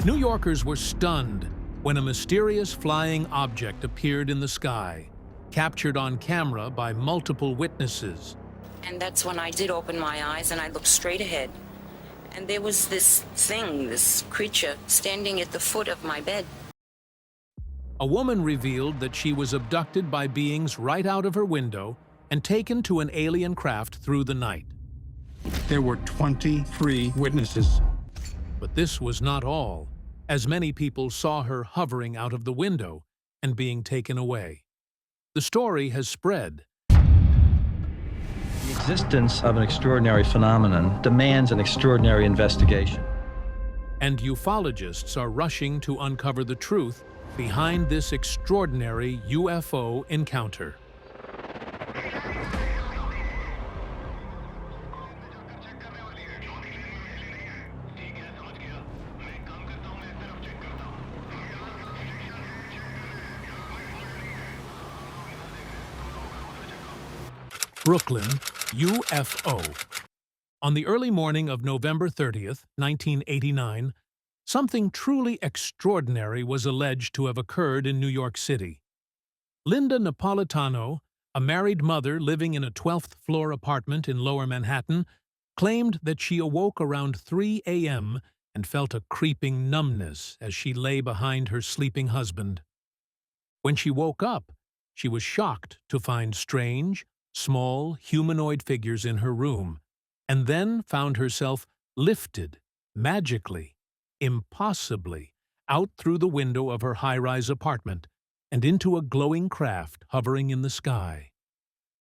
New Yorkers were stunned when a mysterious flying object appeared in the sky, captured on camera by multiple witnesses. And that's when I did open my eyes and I looked straight ahead. And there was this thing, this creature, standing at the foot of my bed. A woman revealed that she was abducted by beings right out of her window and taken to an alien craft through the night. There were 23 witnesses. But this was not all, as many people saw her hovering out of the window and being taken away. The story has spread. The existence of an extraordinary phenomenon demands an extraordinary investigation. And ufologists are rushing to uncover the truth behind this extraordinary UFO encounter. Brooklyn, UFO. On the early morning of November 30th, 1989, something truly extraordinary was alleged to have occurred in New York City. Linda Napolitano, a married mother living in a 12th-floor apartment in Lower Manhattan, claimed that she awoke around 3 a.m. and felt a creeping numbness as she lay behind her sleeping husband. When she woke up, she was shocked to find strange, small, humanoid figures in her room, and then found herself lifted, magically, impossibly, out through the window of her high-rise apartment and into a glowing craft hovering in the sky.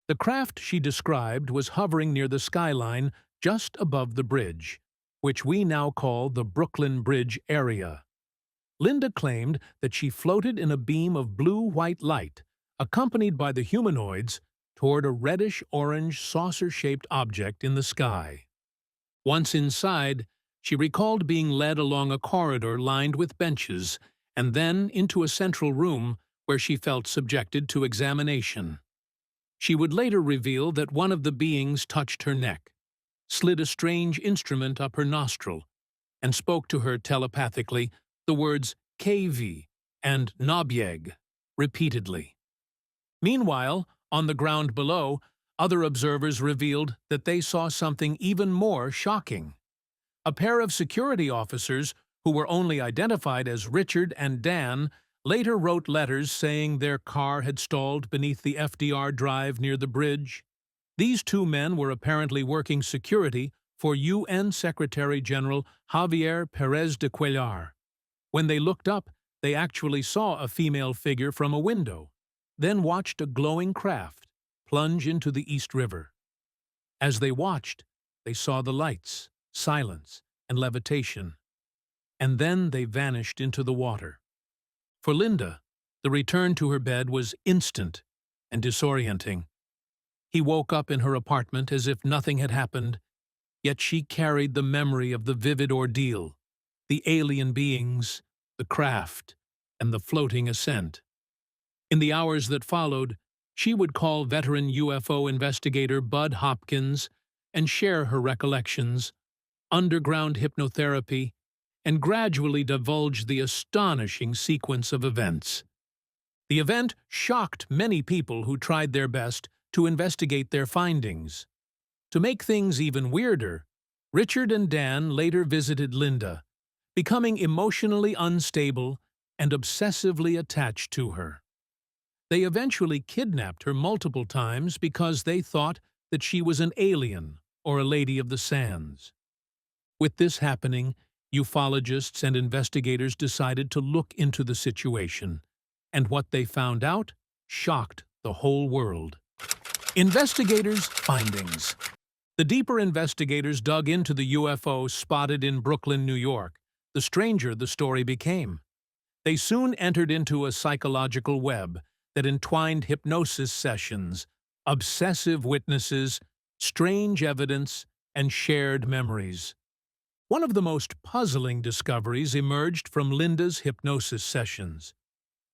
The craft she described was hovering near the skyline just above the bridge, which we now call the Brooklyn Bridge area. Linda claimed that she floated in a beam of blue-white light, accompanied by the humanoids, toward a reddish-orange saucer-shaped object in the sky. Once inside, she recalled being led along a corridor lined with benches and then into a central room where she felt subjected to examination. She would later reveal that one of the beings touched her neck, slid a strange instrument up her nostril, and spoke to her telepathically the words KV and Nobieg repeatedly. Meanwhile, on the ground below, other observers revealed that they saw something even more shocking. A pair of security officers, who were only identified as Richard and Dan, later wrote letters saying their car had stalled beneath the FDR Drive near the bridge. These two men were apparently working security for UN Secretary-General Javier Pérez de Cuellar. When they looked up, they actually saw a female figure from a window, then watched a glowing craft plunge into the East River. As they watched, they saw the lights, silence, and levitation, and then they vanished into the water. For Linda, the return to her bed was instant and disorienting. He woke up in her apartment as if nothing had happened, yet she carried the memory of the vivid ordeal, the alien beings, the craft, and the floating ascent. In the hours that followed, she would call veteran UFO investigator Bud Hopkins and share her recollections, underground hypnotherapy, and gradually divulge the astonishing sequence of events. The event shocked many people who tried their best to investigate their findings. To make things even weirder, Richard and Dan later visited Linda, becoming emotionally unstable and obsessively attached to her. They eventually kidnapped her multiple times because they thought that she was an alien or a lady of the sands. With this happening, ufologists and investigators decided to look into the situation, and what they found out shocked the whole world. Investigators' findings. The deeper investigators dug into the UFO spotted in Brooklyn, New York, the stranger the story became. They soon entered into a psychological web that entwined hypnosis sessions, obsessive witnesses, strange evidence, and shared memories. One of the most puzzling discoveries emerged from Linda's hypnosis sessions.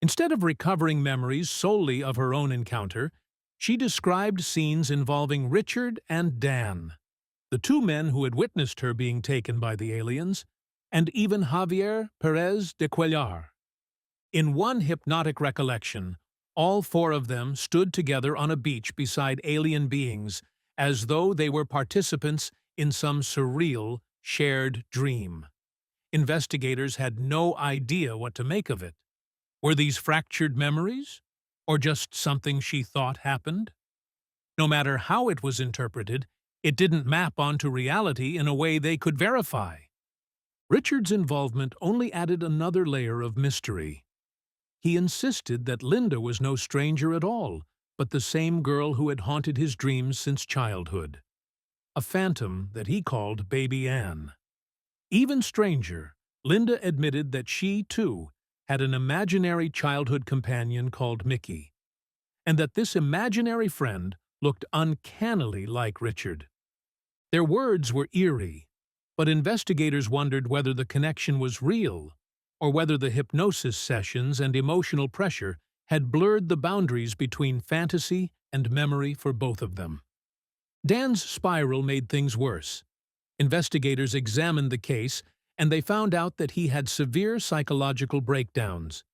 Instead of recovering memories solely of her own encounter, she described scenes involving Richard and Dan, the two men who had witnessed her being taken by the aliens, and even Javier Perez de Cuellar. In one hypnotic recollection, all four of them stood together on a beach beside alien beings as though they were participants in some surreal, shared dream. Investigators had no idea what to make of it. Were these fractured memories? Or just something she thought happened? No matter how it was interpreted, it didn't map onto reality in a way they could verify. Richard's involvement only added another layer of mystery. He insisted that Linda was no stranger at all, but the same girl who had haunted his dreams since childhood. A phantom that he called Baby Ann. Even stranger, Linda admitted that she, too, had an imaginary childhood companion called Mickey, and that this imaginary friend looked uncannily like Richard. Their words were eerie, but investigators wondered whether the connection was real, or whether the hypnosis sessions and emotional pressure had blurred the boundaries between fantasy and memory for both of them. Dan's spiral made things worse. Investigators examined the case, and they found out that he had severe psychological breakdowns.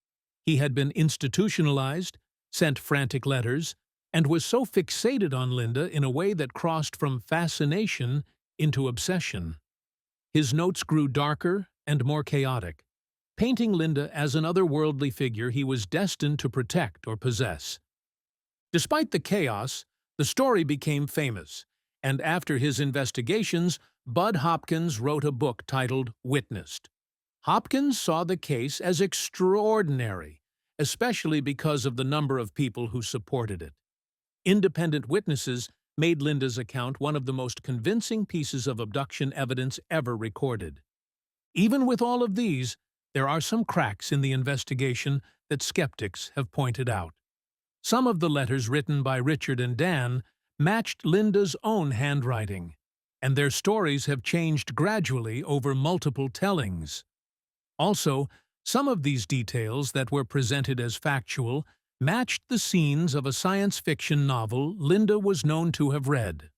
He had been institutionalized, sent frantic letters, and was so fixated on Linda in a way that crossed from fascination into obsession. His notes grew darker and more chaotic, painting Linda as an otherworldly figure he was destined to protect or possess. Despite the chaos, the story became famous, and after his investigations, Bud Hopkins wrote a book titled Witnessed. Hopkins saw the case as extraordinary, especially because of the number of people who supported it. Independent witnesses made Linda's account one of the most convincing pieces of abduction evidence ever recorded. Even with all of these, there are some cracks in the investigation that skeptics have pointed out. Some of the letters written by Richard and Dan matched Linda's own handwriting, and their stories have changed gradually over multiple tellings. Also, some of these details that were presented as factual matched the scenes of a science fiction novel Linda was known to have read.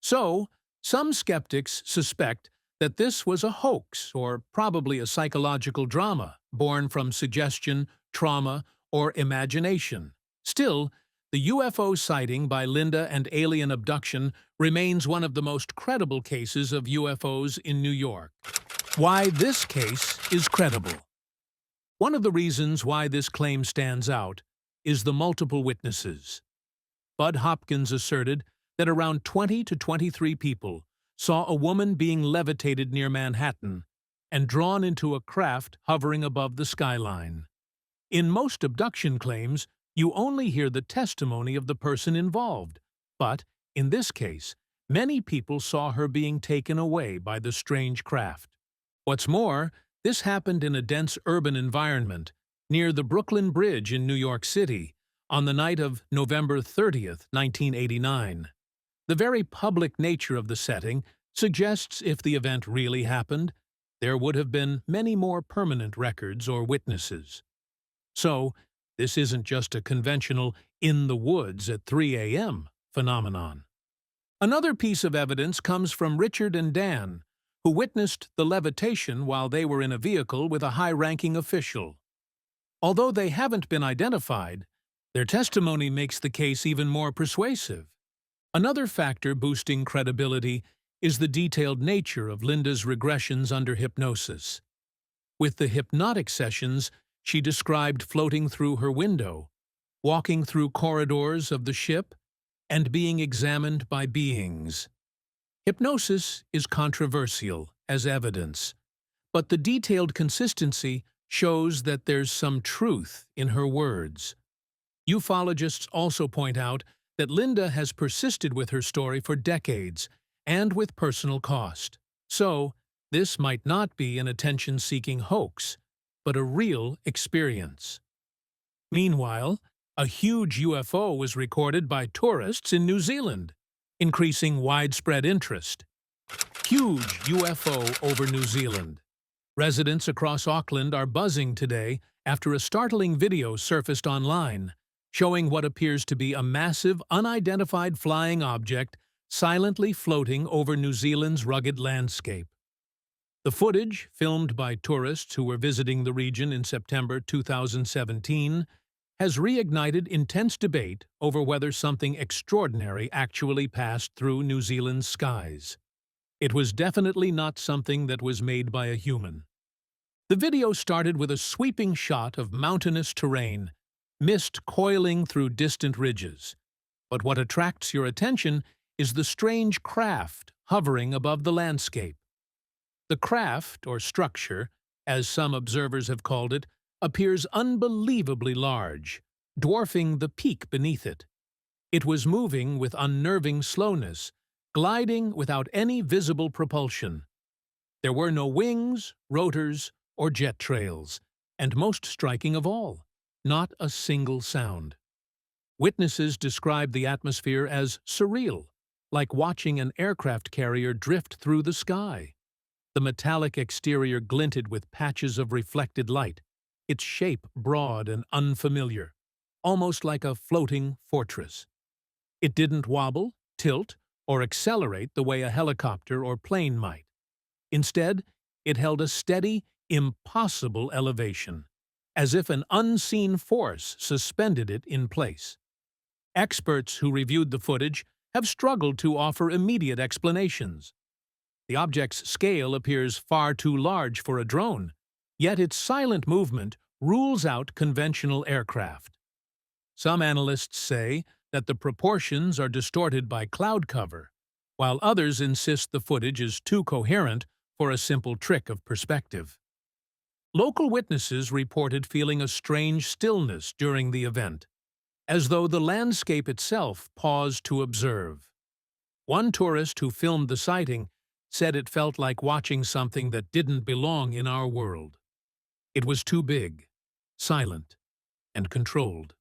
So, some skeptics suspect that this was a hoax or probably a psychological drama born from suggestion, trauma, or imagination. Still, the UFO sighting by Linda and alien abduction remains one of the most credible cases of UFOs in New York. Why this case is credible. One of the reasons why this claim stands out is the multiple witnesses. Bud Hopkins asserted that around 20 to 23 people saw a woman being levitated near Manhattan and drawn into a craft hovering above the skyline. In most abduction claims, you only hear the testimony of the person involved, but, in this case, many people saw her being taken away by the strange craft. What's more, this happened in a dense urban environment, near the Brooklyn Bridge in New York City, on the night of November 30th, 1989. The very public nature of the setting suggests if the event really happened, there would have been many more permanent records or witnesses. So, this isn't just a conventional in the woods at 3 a.m. phenomenon. Another piece of evidence comes from Richard and Dan, who witnessed the levitation while they were in a vehicle with a high-ranking official. Although they haven't been identified, their testimony makes the case even more persuasive. Another factor boosting credibility is the detailed nature of Linda's regressions under hypnosis. With the hypnotic sessions, she described floating through her window, walking through corridors of the ship, and being examined by beings. Hypnosis is controversial as evidence, but the detailed consistency shows that there's some truth in her words. Ufologists also point out that Linda has persisted with her story for decades and with personal cost. So, this might not be an attention-seeking hoax, but a real experience. Meanwhile, a huge UFO was recorded by tourists in New Zealand, increasing widespread interest. Huge UFO over New Zealand. Residents across Auckland are buzzing today after a startling video surfaced online, showing what appears to be a massive, unidentified flying object silently floating over New Zealand's rugged landscape. The footage, filmed by tourists who were visiting the region in September 2017, has reignited intense debate over whether something extraordinary actually passed through New Zealand's skies. It was definitely not something that was made by a human. The video started with a sweeping shot of mountainous terrain, mist coiling through distant ridges. But what attracts your attention is the strange craft hovering above the landscape. The craft, or structure, as some observers have called it, appears unbelievably large, dwarfing the peak beneath it. It was moving with unnerving slowness, gliding without any visible propulsion. There were no wings, rotors, or jet trails, and most striking of all, not a single sound. Witnesses described the atmosphere as surreal, like watching an aircraft carrier drift through the sky. The metallic exterior glinted with patches of reflected light, its shape broad and unfamiliar, almost like a floating fortress. It didn't wobble, tilt, or accelerate the way a helicopter or plane might. Instead, it held a steady, impossible elevation, as if an unseen force suspended it in place. Experts who reviewed the footage have struggled to offer immediate explanations. The object's scale appears far too large for a drone, yet its silent movement rules out conventional aircraft. Some analysts say that the proportions are distorted by cloud cover, while others insist the footage is too coherent for a simple trick of perspective. Local witnesses reported feeling a strange stillness during the event, as though the landscape itself paused to observe. One tourist who filmed the sighting said it felt like watching something that didn't belong in our world. It was too big, silent, and controlled.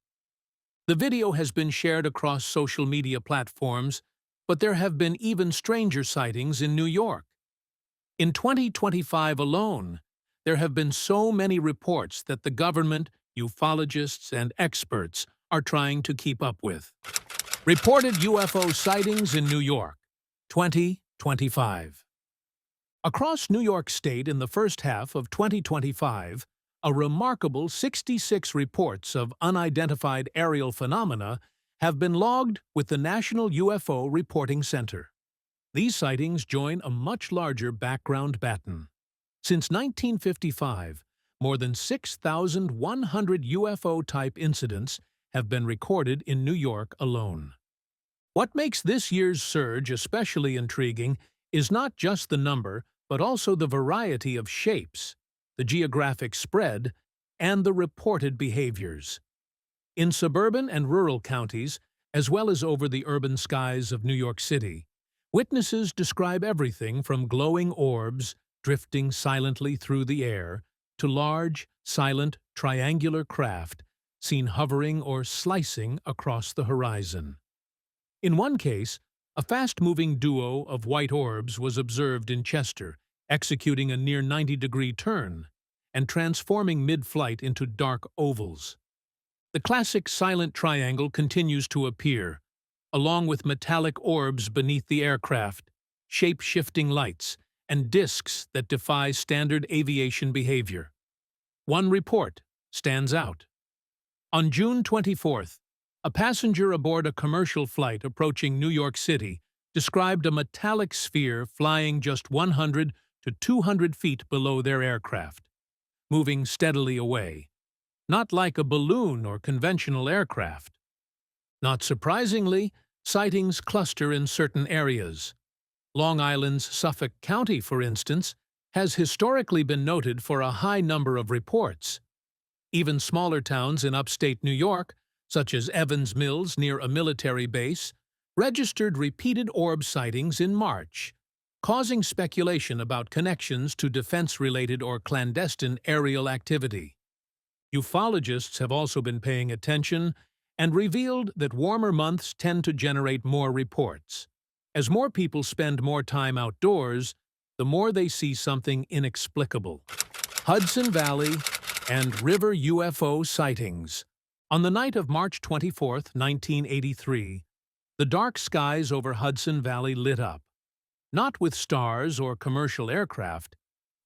The video has been shared across social media platforms, but there have been even stranger sightings in New York. In 2025 alone, there have been so many reports that the government, ufologists, and experts are trying to keep up with. Reported UFO sightings in New York, 2025. Across New York State in the first half of 2025, a remarkable 66 reports of unidentified aerial phenomena have been logged with the National UFO Reporting Center. These sightings join a much larger background pattern. Since 1955, more than 6,100 UFO-type incidents have been recorded in New York alone. What makes this year's surge especially intriguing is not just the number, but also the variety of shapes, the geographic spread, and the reported behaviors. In suburban and rural counties, as well as over the urban skies of New York City, witnesses describe everything from glowing orbs drifting silently through the air to large, silent, triangular craft seen hovering or slicing across the horizon. In one case, a fast-moving duo of white orbs was observed in Chester, executing a near 90-degree turn and transforming mid-flight into dark ovals. The classic silent triangle continues to appear, along with metallic orbs beneath the aircraft, shape-shifting lights, and disks that defy standard aviation behavior. One report stands out. On June 24th, a passenger aboard a commercial flight approaching New York City described a metallic sphere flying just 100 to 200 feet below their aircraft, moving steadily away, not like a balloon or conventional aircraft. Not surprisingly, sightings cluster in certain areas. Long Island's Suffolk County, for instance, has historically been noted for a high number of reports. Even smaller towns in upstate New York, such as Evans Mills near a military base, registered repeated orb sightings in March, causing speculation about connections to defense-related or clandestine aerial activity. Ufologists have also been paying attention and revealed that warmer months tend to generate more reports. As more people spend more time outdoors, the more they see something inexplicable. Hudson Valley and river UFO sightings. On the night of March 24, 1983, the dark skies over Hudson Valley lit up, not with stars or commercial aircraft,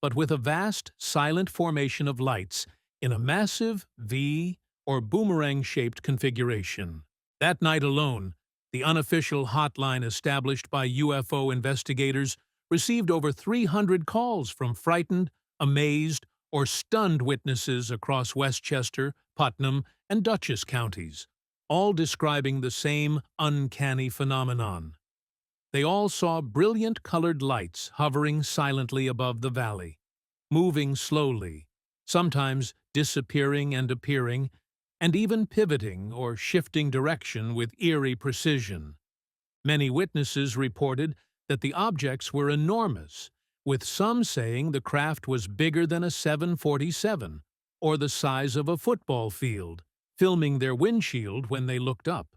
but with a vast, silent formation of lights in a massive V or boomerang-shaped configuration. That night alone, the unofficial hotline established by UFO investigators received over 300 calls from frightened, amazed, or stunned witnesses across Westchester, Putnam, and Dutchess counties, all describing the same uncanny phenomenon. They all saw brilliant colored lights hovering silently above the valley, moving slowly, sometimes disappearing and appearing, and even pivoting or shifting direction with eerie precision. Many witnesses reported that the objects were enormous, with some saying the craft was bigger than a 747 or the size of a football field, filming their windshield when they looked up.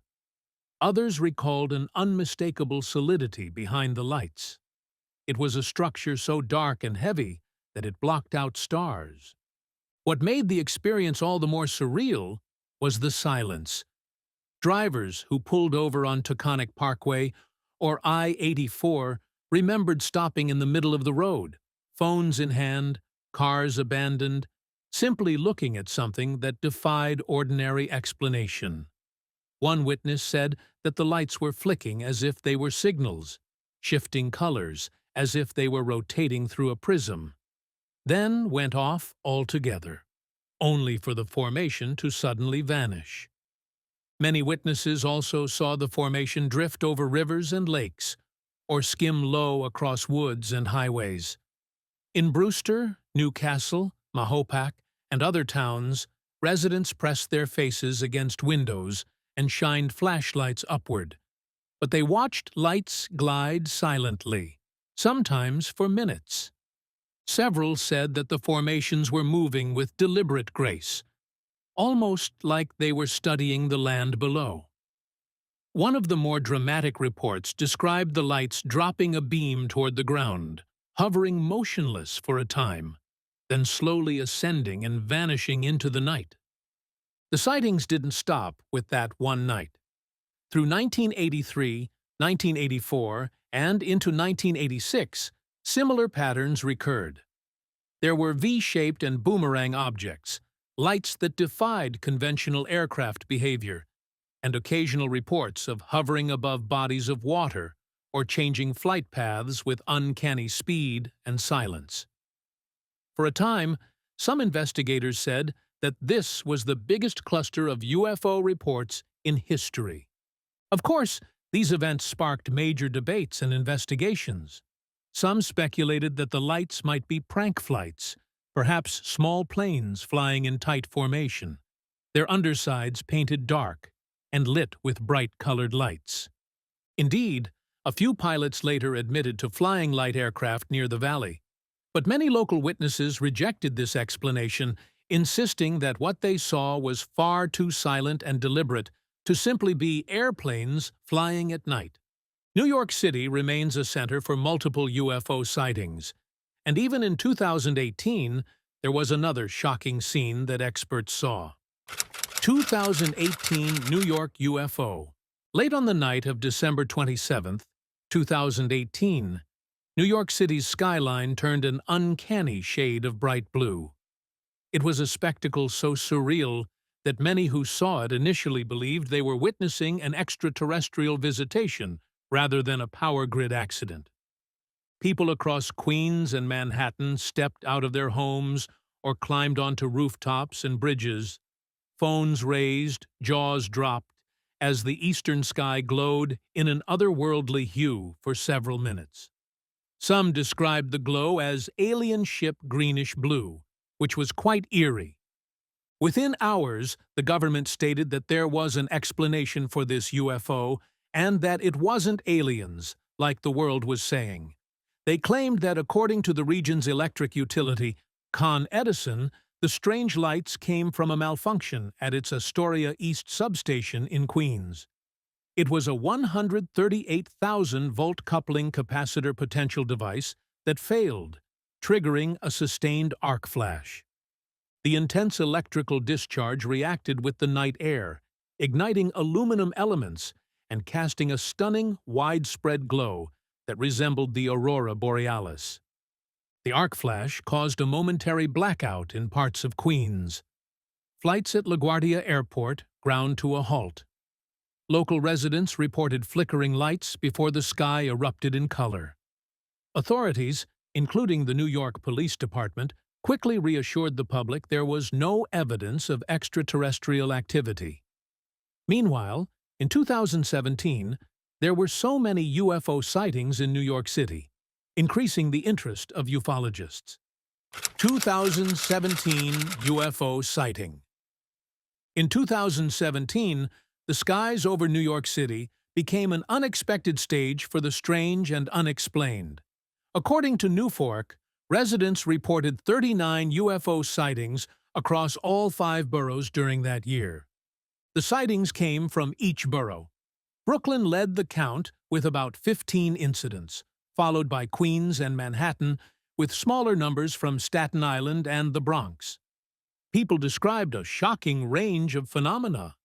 Others recalled an unmistakable solidity behind the lights. It was a structure so dark and heavy that it blocked out stars. What made the experience all the more surreal was the silence. Drivers who pulled over on Taconic Parkway or I-84 remembered stopping in the middle of the road, phones in hand, cars abandoned, simply looking at something that defied ordinary explanation. One witness said that the lights were flicking as if they were signals, shifting colors as if they were rotating through a prism, then went off altogether, only for the formation to suddenly vanish. Many witnesses also saw the formation drift over rivers and lakes, or skim low across woods and highways. In Brewster, Newcastle, Mahopac, and other towns, residents pressed their faces against windows and shined flashlights upward. But they watched lights glide silently, sometimes for minutes. Several said that the formations were moving with deliberate grace, almost like they were studying the land below. One of the more dramatic reports described the lights dropping a beam toward the ground, hovering motionless for a time, then slowly ascending and vanishing into the night. The sightings didn't stop with that one night. Through 1983, 1984, and into 1986, similar patterns recurred. There were V-shaped and boomerang objects, lights that defied conventional aircraft behavior, and occasional reports of hovering above bodies of water or changing flight paths with uncanny speed and silence. For a time, some investigators said that this was the biggest cluster of UFO reports in history. Of course, these events sparked major debates and investigations. Some speculated that the lights might be prank flights, perhaps small planes flying in tight formation, their undersides painted dark and lit with bright-colored lights. Indeed, a few pilots later admitted to flying light aircraft near the valley, but many local witnesses rejected this explanation, insisting that what they saw was far too silent and deliberate to simply be airplanes flying at night. New York City remains a center for multiple UFO sightings, and even in 2018, there was another shocking scene that experts saw. 2018 New York UFO. Late on the night of December 27, 2018, New York City's skyline turned an uncanny shade of bright blue. It was a spectacle so surreal that many who saw it initially believed they were witnessing an extraterrestrial visitation rather than a power grid accident. People across Queens and Manhattan stepped out of their homes or climbed onto rooftops and bridges, phones raised, jaws dropped, as the eastern sky glowed in an otherworldly hue for several minutes. Some described the glow as alien ship greenish blue, which was quite eerie. Within hours, the government stated that there was an explanation for this UFO and that it wasn't aliens, like the world was saying. They claimed that according to the region's electric utility, Con Edison, the strange lights came from a malfunction at its Astoria East substation in Queens. It was a 138,000-volt coupling capacitor potential device that failed, triggering a sustained arc flash. The intense electrical discharge reacted with the night air, igniting aluminum elements and casting a stunning, widespread glow that resembled the aurora borealis. The arc flash caused a momentary blackout in parts of Queens. Flights at LaGuardia Airport ground to a halt. Local residents reported flickering lights before the sky erupted in color. Authorities, including the New York Police Department, quickly reassured the public there was no evidence of extraterrestrial activity. Meanwhile, in 2017, there were so many UFO sightings in New York City, increasing the interest of ufologists. 2017 UFO sighting. In 2017, the skies over New York City became an unexpected stage for the strange and unexplained. According to Newfork, residents reported 39 UFO sightings across all 5 boroughs during that year. The sightings came from each borough. Brooklyn led the count with about 15 incidents, followed by Queens and Manhattan, with smaller numbers from Staten Island and the Bronx. People described a shocking range of phenomena.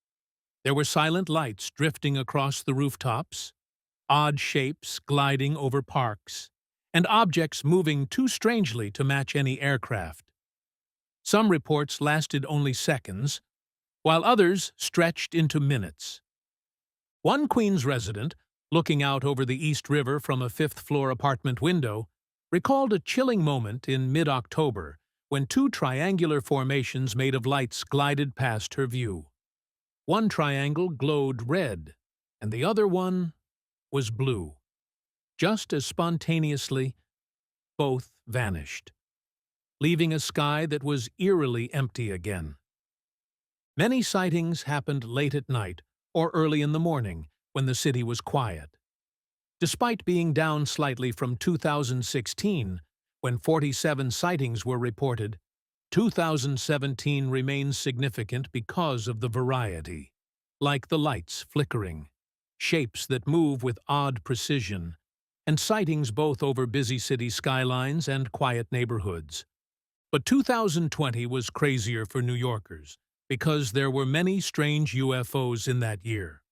There were silent lights drifting across the rooftops, odd shapes gliding over parks, and objects moving too strangely to match any aircraft. Some reports lasted only seconds, while others stretched into minutes. One Queens resident, looking out over the East River from a 5th-floor apartment window, recalled a chilling moment in mid-October when 2 triangular formations made of lights glided past her view. One triangle glowed red, and the other one was blue. Just as spontaneously, both vanished, leaving a sky that was eerily empty again. Many sightings happened late at night or early in the morning when the city was quiet. Despite being down slightly from 2016, when 47 sightings were reported, 2017 remains significant because of the variety, like the lights flickering, shapes that move with odd precision, and sightings both over busy city skylines and quiet neighborhoods. But 2020 was crazier for New Yorkers because there were many strange UFOs in that year,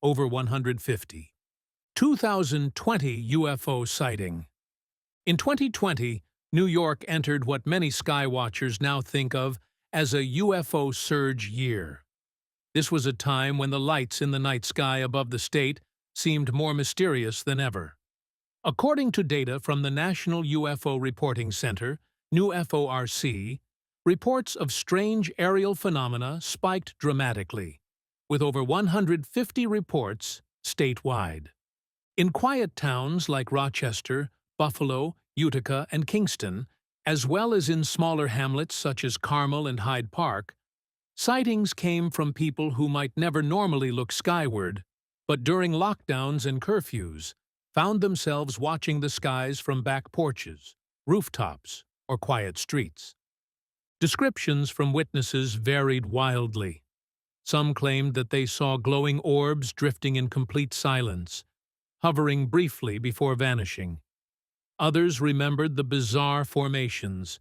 over 150. 2020 UFO sighting. In 2020, New York entered what many skywatchers now think of as a UFO surge year. This was a time when the lights in the night sky above the state seemed more mysterious than ever. According to data from the National UFO Reporting Center, NUFORC, reports of strange aerial phenomena spiked dramatically, with over 150 reports statewide. In quiet towns like Rochester, Buffalo, Utica, and Kingston, as well as in smaller hamlets such as Carmel and Hyde Park, sightings came from people who might never normally look skyward, but during lockdowns and curfews, found themselves watching the skies from back porches, rooftops, or quiet streets. Descriptions from witnesses varied wildly. Some claimed that they saw glowing orbs drifting in complete silence, hovering briefly before vanishing. Others remembered the bizarre formations.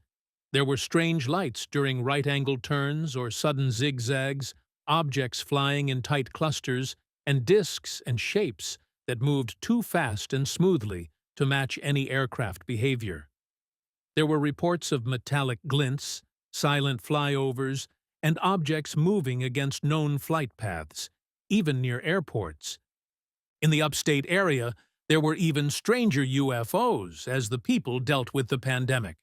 There were strange lights during right-angled turns or sudden zigzags, objects flying in tight clusters, and disks and shapes that moved too fast and smoothly to match any aircraft behavior. There were reports of metallic glints, silent flyovers, and objects moving against known flight paths, even near airports. In the upstate area, there were even stranger UFOs as the people dealt with the pandemic.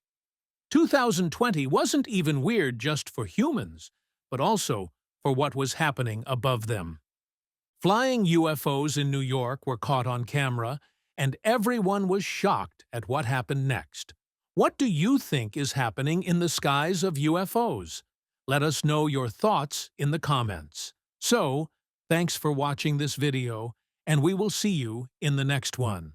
2020 wasn't even weird just for humans, but also for what was happening above them. Flying UFOs in New York were caught on camera, and everyone was shocked at what happened next. What do you think is happening in the skies of UFOs? Let us know your thoughts in the comments. So, thanks for watching this video, and we will see you in the next one.